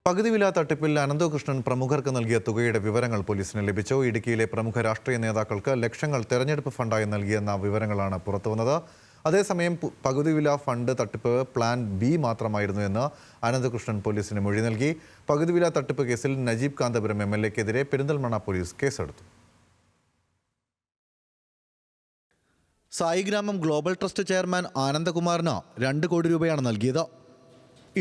പകുതി വില തട്ടിപ്പിൽ അനന്തകൃഷ്ണൻ പ്രമുഖർക്ക് നൽകിയ തുകയുടെ വിവരങ്ങൾ പോലീസിന് ലഭിച്ചു. ഇടുക്കിയിലെ പ്രമുഖ രാഷ്ട്രീയ നേതാക്കൾക്ക് ലക്ഷങ്ങൾ തെരഞ്ഞെടുപ്പ് ഫണ്ടായി നൽകിയെന്ന വിവരങ്ങളാണ് പുറത്തുവന്നത്. അതേസമയം പകുതി വില ഫണ്ട് തട്ടിപ്പ് പ്ലാൻ ബി മാത്രമായിരുന്നു എന്ന് അനന്തകൃഷ്ണൻ പോലീസിന് മൊഴി നൽകി. പകുതി വില തട്ടിപ്പ് കേസിൽ നജീബ് കാന്തപുരം MLA-ക്കെതിരെ പെരിന്തൽമണ്ണ പോലീസ് കേസെടുത്തു. സായിഗ്രാമം ഗ്ലോബൽ ട്രസ്റ്റ് ചെയർമാൻ ആനന്ദകുമാറിന് 2 കോടി രൂപയാണ് നൽകിയത്.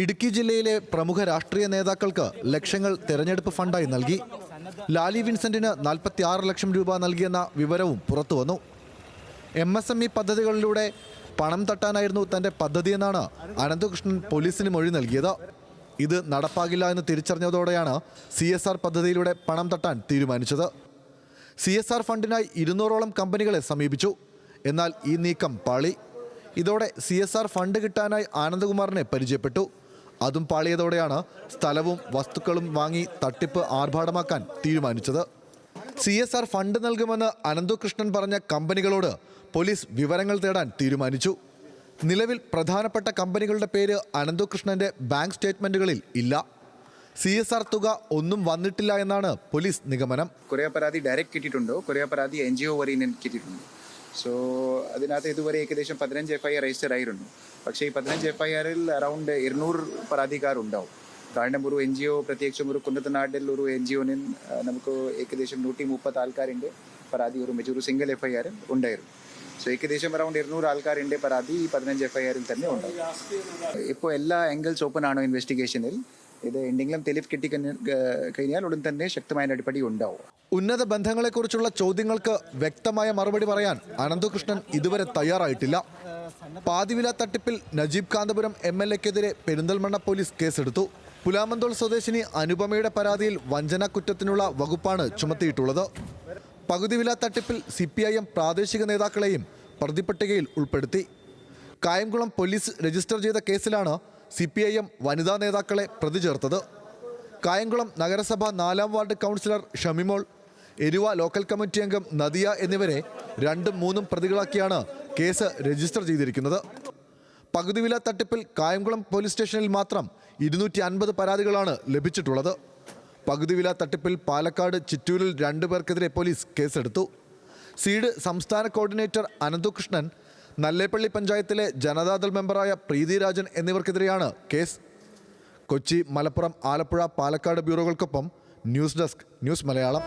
ഇടുക്കി ജില്ലയിലെ പ്രമുഖ രാഷ്ട്രീയ നേതാക്കൾക്ക് ലക്ഷങ്ങൾ തെരഞ്ഞെടുപ്പ് ഫണ്ടായി നൽകി. ലാലി വിൻസെന്റിന് 46 ലക്ഷം രൂപ നൽകിയെന്ന വിവരവും പുറത്തുവന്നു. MSME പദ്ധതികളിലൂടെ പണം തട്ടാനായിരുന്നു തന്റെ പദ്ധതിയെന്നാണ് അനന്തകൃഷ്ണൻ പോലീസിന് മൊഴി നൽകിയത്. ഇത് നടപ്പാകില്ല എന്ന് തിരിച്ചറിഞ്ഞതോടെയാണ് CSR പദ്ധതിയിലൂടെ പണം തട്ടാൻ തീരുമാനിച്ചത്. CSR ഫണ്ടിനായി 200ഓളം കമ്പനികളെ സമീപിച്ചു. എന്നാൽ ഈ നീക്കം പാളി. ഇതോടെ CSR ഫണ്ട് കിട്ടാനായി ആനന്ദകുമാറിനെ പരിചയപ്പെട്ടു. അതും പാളിയതോടെയാണ് സ്ഥലവും വസ്തുക്കളും വാങ്ങി തട്ടിപ്പ് ആർഭാടമാക്കാൻ തീരുമാനിച്ചത്. CSR ഫണ്ട് നൽകുമെന്ന് അനന്തകൃഷ്ണൻ പറഞ്ഞ കമ്പനികളോട് പോലീസ് വിവരങ്ങൾ തേടാൻ തീരുമാനിച്ചു. നിലവിൽ പ്രധാനപ്പെട്ട കമ്പനികളുടെ പേര് അനന്തകൃഷ്ണന്റെ ബാങ്ക് സ്റ്റേറ്റ്മെന്റുകളിൽ ഇല്ല. CSR തുക ഒന്നും വന്നിട്ടില്ല എന്നാണ് പോലീസ് നിഗമനം. കുറേ പരാതി ഡയറക്റ്റ് കിട്ടിയിട്ടുണ്ടോ, കുറേ പരാതി NGO വഴി കിട്ടിയിട്ടുണ്ട്. സോ അതിനകത്ത് ഇതുവരെ ഏകദേശം 15 FIR രജിസ്റ്റർ ആയിരുന്നു. പക്ഷേ ഈ 15 FIRൽ അറൗണ്ട് 200 പരാതിക്കാരുണ്ടാവും. കാരണം ഒരു NGO, പ്രത്യേകിച്ചും ഒരു കുന്നത്തനാട്ടിൽ ഒരു NGOന് നമുക്ക് ഏകദേശം 130 ആൾക്കാരിൻ്റെ പരാതി ഒരു സിംഗിൾ FIR ഉണ്ടായിരുന്നു. സോ ഏകദേശം അറൗണ്ട് 200 ആൾക്കാരിൻ്റെ പരാതി ഈ 15 FIRൽ തന്നെ ഉണ്ടാവും. ഇപ്പോൾ എല്ലാ ആംഗിൾസ് ഓപ്പൺ ആണോ ഇൻവെസ്റ്റിഗേഷനിൽ. ഇത് എന്തെങ്കിലും തെളിവ് കിട്ടിക്കഴിഞ്ഞാൽ ഉടൻ തന്നെ ശക്തമായ നടപടി ഉണ്ടാവും. ഉന്നത ബന്ധങ്ങളെക്കുറിച്ചുള്ള ചോദ്യങ്ങൾക്ക് വ്യക്തമായ മറുപടി പറയാൻ അനന്തകൃഷ്ണൻ ഇതുവരെ തയ്യാറായിട്ടില്ല. പാതിവില തട്ടിപ്പിൽ നജീബ് കാന്തപുരം MLA-ക്കെതിരെ പെരിന്തൽമണ്ണ പോലീസ് കേസെടുത്തു. പുലാമന്തോൾ സ്വദേശിനി അനുപമയുടെ പരാതിയിൽ വഞ്ചനാക്കുറ്റത്തിനുള്ള വകുപ്പാണ് ചുമത്തിയിട്ടുള്ളത്. പകുതിവില തട്ടിപ്പിൽ CPIM പ്രാദേശിക നേതാക്കളെയും പ്രതിപട്ടികയിൽ ഉൾപ്പെടുത്തി. കായംകുളം പോലീസ് രജിസ്റ്റർ ചെയ്ത കേസിലാണ് CPIM വനിതാ നേതാക്കളെ പ്രതി ചേർത്തത്. കായംകുളം നഗരസഭ 4-ാം ward councillor Shamimol, Eruva local committee അംഗം നദിയ എന്നിവരെ 2ഉം 3ഉം പ്രതികളാക്കിയാണ് കേസ് രജിസ്റ്റർ ചെയ്തിരിക്കുന്നത്. പകുതിവില തട്ടിപ്പിൽ കായംകുളം പോലീസ് സ്റ്റേഷനിൽ മാത്രം 250 പരാതികളാണ് ലഭിച്ചിട്ടുള്ളത്. പകുതിവില തട്ടിപ്പിൽ പാലക്കാട് ചിറ്റൂരിൽ 2 പേർക്കെതിരെ പോലീസ് കേസെടുത്തു. സീഡ് സംസ്ഥാന കോർഡിനേറ്റർ അനന്തകൃഷ്ണൻ, നല്ലേപ്പള്ളി പഞ്ചായത്തിലെ ജനതാദൾ മെമ്പറായ പ്രീതി രാജൻ എന്നിവർക്കെതിരെയാണ് കേസ്. കൊച്ചി, മലപ്പുറം, ആലപ്പുഴ, പാലക്കാട് ബ്യൂറോകൾക്കൊപ്പം ന്യൂസ് ഡെസ്ക്, ന്യൂസ് മലയാളം.